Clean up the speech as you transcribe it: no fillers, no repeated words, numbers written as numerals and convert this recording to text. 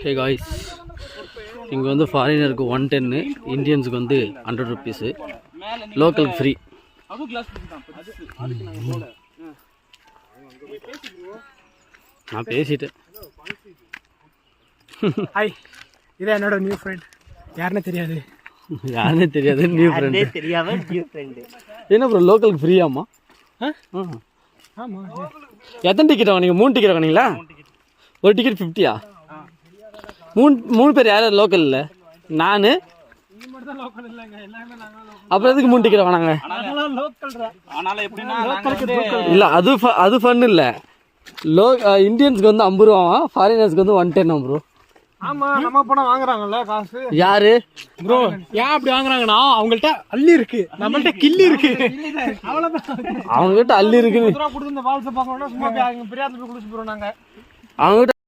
Hey guys, இங்கே வந்து ஃபாரினருக்கு 110, இந்தியன்ஸுக்கு வந்து 100 ருபீஸு, லோக்கலுக்கு ஃப்ரீ. நான் பேசிட்டேன். ஹாய், இதான் என்னோட நியூ ஃப்ரெண்ட். யாருன்னு தெரியாது நியூ ஃப்ரெண்டு. என்ன ப்ரோ லோக்கலுக்கு ஃப்ரீயாம்மா? ஆமாம். எத்தனை டிக்கெட் வாங்கினீங்க? 3 டிக்கெட் வாங்கினீங்களா? ஒரு டிக்கெட் 50யா? மூணு பேர் யார் லோக்கல் இல்லை? நான் அப்புறம் எதுக்கு 3 டிக்கெட் வாங்கினாங்க? இல்லை அது ஃபன் இல்லை. இந்தியன்ஸ்க்கு வந்து 50 ரூபாவா, ஃபாரினர்ஸ்க்கு வந்து 110 ப்ரோ. ஆமா, நம்ம பணம் வாங்குறாங்கல்ல காசு. யாரு ப்ரோ ஏன் அப்படி வாங்குறாங்கன்னா அவங்கள்ட்ட அள்ளி இருக்கு, நம்மள்ட்ட கிள்ளி இருக்கு. அவ்வளவுதான், அவங்க கிட்ட அள்ளி இருக்குன்னு கொடுத்து இந்த வால்ஸை பார்க்கணும்னா சும்மா பெரியாத்துல குடிச்சு போறோம் நாங்க. அவங்க